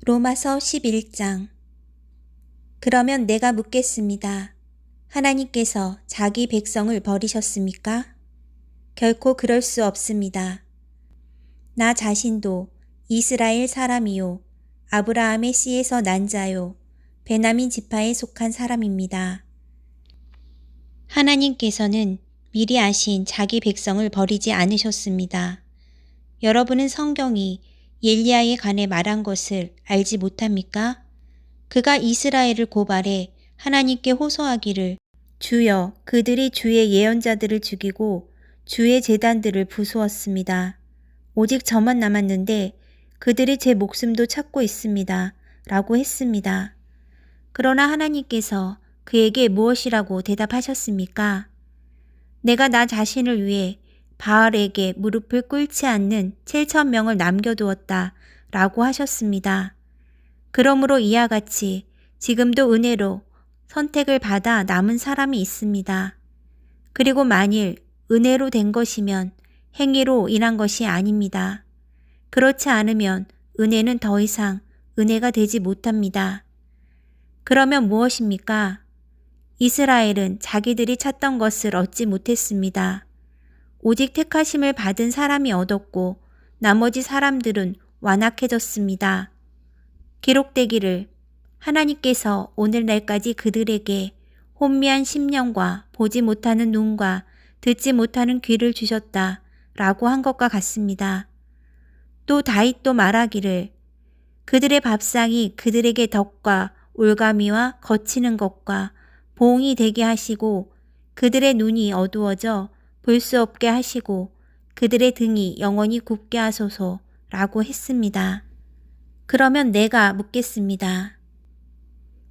로마서 11장. 그러면 내가 묻겠습니다. 하나님께서 자기 백성을 버리셨습니까? 결코 그럴 수 없습니다. 나 자신도 이스라엘 사람이요, 아브라함의 씨에서 난 자요, 베냐민 지파에 속한 사람입니다. 하나님께서는 미리 아신 자기 백성을 버리지 않으셨습니다. 여러분은 성경이 엘리야에 관해 말한 것을 알지 못합니까? 그가 이스라엘을 고발해 하나님께 호소하기를 주여 그들이 주의 예언자들을 죽이고 주의 제단들을 부수었습니다. 오직 저만 남았는데 그들이 제 목숨도 찾고 있습니다. 라고 했습니다. 그러나 하나님께서 그에게 무엇이라고 대답하셨습니까? 내가 나 자신을 위해 바알에게 무릎을 꿇지 않는 7,000명을 남겨두었다 라고 하셨습니다. 그러므로 이와 같이 지금도 은혜로 선택을 받아 남은 사람이 있습니다. 그리고 만일 은혜로 된 것이면 행위로 인한 것이 아닙니다. 그렇지 않으면 은혜는 더 이상 은혜가 되지 못합니다. 그러면 무엇입니까? 이스라엘은 자기들이 찾던 것을 얻지 못했습니다. 오직 택하심을 받은 사람이 얻었고 나머지 사람들은 완악해졌습니다. 기록되기를 하나님께서 오늘날까지 그들에게 혼미한 심령과 보지 못하는 눈과 듣지 못하는 귀를 주셨다 라고 한 것과 같습니다. 또 다윗도 말하기를 그들의 밥상이 그들에게 덕과 올가미와 거치는 것과 보응이 되게 하시고 그들의 눈이 어두워져 볼 수 없게 하시고 그들의 등이 영원히 굽게 하소서 라고 했습니다. 그러면 내가 묻겠습니다.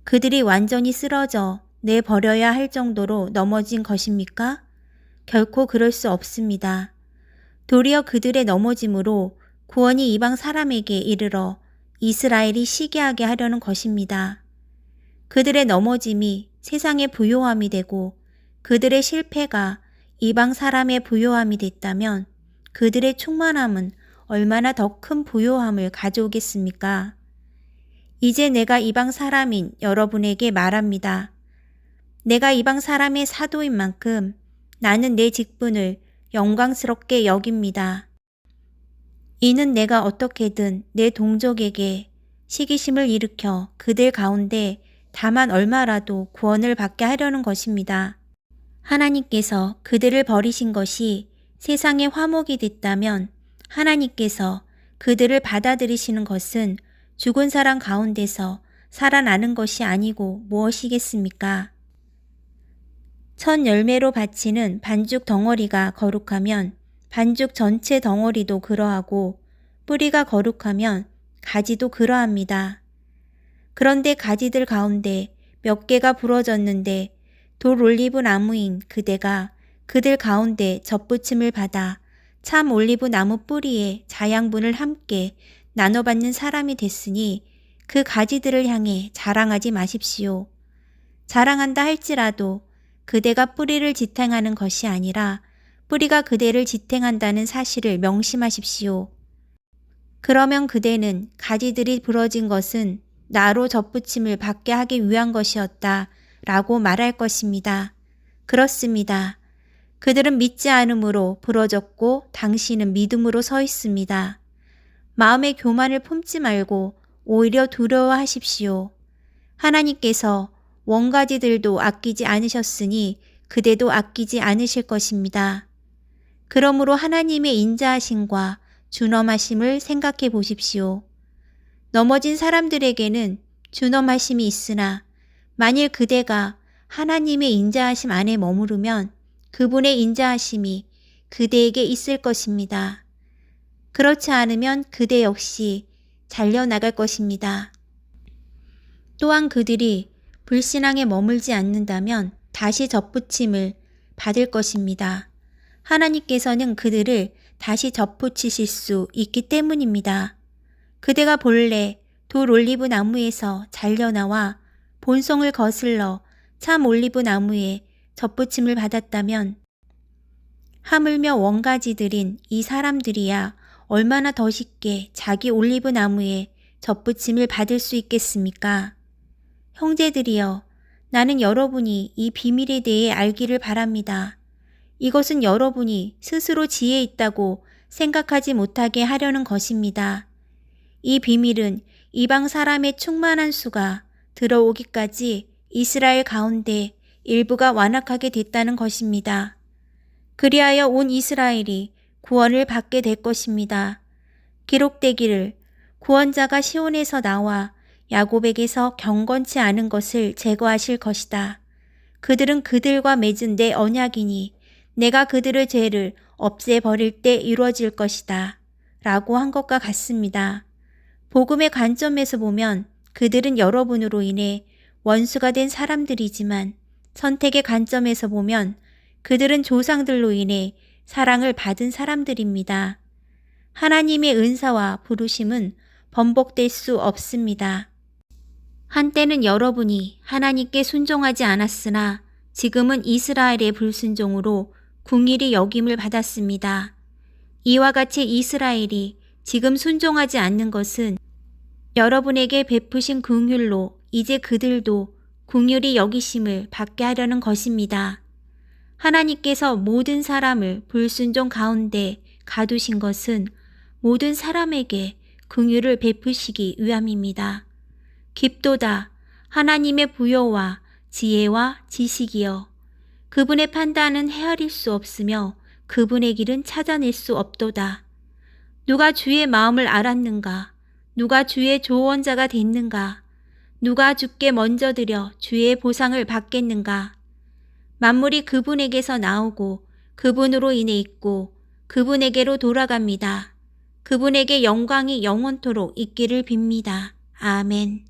그들이 완전히 쓰러져 내버려야 할 정도로 넘어진 것입니까? 결코 그럴 수 없습니다. 도리어 그들의 넘어짐으로 구원이 이방 사람에게 이르러 이스라엘이 시기하게 하려는 것입니다. 그들의 넘어짐이 세상의 부요함이 되고 그들의 실패가 이방 사람의 부요함이 됐다면 그들의 충만함은 얼마나 더 큰 부요함을 가져오겠습니까? 이제 내가 이방 사람인 여러분에게 말합니다. 내가 이방 사람의 사도인 만큼 나는 내 직분을 영광스럽게 여깁니다. 이는 내가 어떻게든 내 동족에게 시기심을 일으켜 그들 가운데 다만 얼마라도 구원을 받게 하려는 것입니다. 하나님께서 그들을 버리신 것이 세상의 화목이 됐다면 하나님께서 그들을 받아들이시는 것은 죽은 사람 가운데서 살아나는 것이 아니고 무엇이겠습니까? 첫 열매로 바치는 반죽 덩어리가 거룩하면 반죽 전체 덩어리도 그러하고 뿌리가 거룩하면 가지도 그러합니다. 그런데 가지들 가운데 몇 개가 부러졌는데 돌 올리브 나무인 그대가 그들 가운데 접붙임을 받아 참 올리브 나무 뿌리에 자양분을 함께 나눠받는 사람이 됐으니 그 가지들을 향해 자랑하지 마십시오. 자랑한다 할지라도 그대가 뿌리를 지탱하는 것이 아니라 뿌리가 그대를 지탱한다는 사실을 명심하십시오. 그러면 그대는 가지들이 부러진 것은 나로 접붙임을 받게 하기 위한 것이었다 라고 말할 것입니다. 그렇습니다. 그들은 믿지 않음으로 부러졌고 당신은 믿음으로 서 있습니다. 마음의 교만을 품지 말고 오히려 두려워하십시오. 하나님께서 원가지들도 아끼지 않으셨으니 그대도 아끼지 않으실 것입니다. 그러므로 하나님의 인자하심과 준엄하심을 생각해 보십시오. 넘어진 사람들에게는 준엄하심이 있으나 만일 그대가 하나님의 인자하심 안에 머무르면 그분의 인자하심이 그대에게 있을 것입니다. 그렇지 않으면 그대 역시 잘려나갈 것입니다. 또한 그들이 불신앙에 머물지 않는다면 다시 접붙임을 받을 것입니다. 하나님께서는 그들을 다시 접붙이실 수 있기 때문입니다. 그대가 본래 돌 올리브 나무에서 잘려나와 본성을 거슬러 참 올리브 나무에 접붙임을 받았다면 하물며 원가지들인 이 사람들이야 얼마나 더 쉽게 자기 올리브 나무에 접붙임을 받을 수 있겠습니까? 형제들이여, 나는 여러분이 이 비밀에 대해 알기를 바랍니다. 이것은 여러분이 스스로 지혜 있다고 생각하지 못하게 하려는 것입니다. 이 비밀은 이방 사람의 충만한 수가 들어오기까지 이스라엘 가운데 일부가 완악하게 됐다는 것입니다. 그리하여 온 이스라엘이 구원을 받게 될 것입니다. 기록되기를 구원자가 시온에서 나와 야곱에게서 경건치 않은 것을 제거하실 것이다. 그들은 그들과 맺은 내 언약이니 내가 그들의 죄를 없애버릴 때 이루어질 것이다. 라고 한 것과 같습니다. 복음의 관점에서 보면 그들은 여러분으로 인해 원수가 된 사람들이지만 선택의 관점에서 보면 그들은 조상들로 인해 사랑을 받은 사람들입니다. 하나님의 은사와 부르심은 번복될 수 없습니다. 한때는 여러분이 하나님께 순종하지 않았으나 지금은 이스라엘의 불순종으로 궁일이 여김을 받았습니다. 이와 같이 이스라엘이 지금 순종하지 않는 것은 여러분에게 베푸신 긍휼로 이제 그들도 긍휼히 여기심을 받게 하려는 것입니다. 하나님께서 모든 사람을 불순종 가운데 가두신 것은 모든 사람에게 긍휼을 베푸시기 위함입니다. 깊도다 하나님의 부여와 지혜와 지식이여, 그분의 판단은 헤아릴 수 없으며 그분의 길은 찾아낼 수 없도다. 누가 주의 마음을 알았는가? 누가 주의 조언자가 됐는가? 누가 주께 먼저 드려 주의 보상을 받겠는가? 만물이 그분에게서 나오고 그분으로 인해 있고 그분에게로 돌아갑니다. 그분에게 영광이 영원토록 있기를 빕니다. 아멘.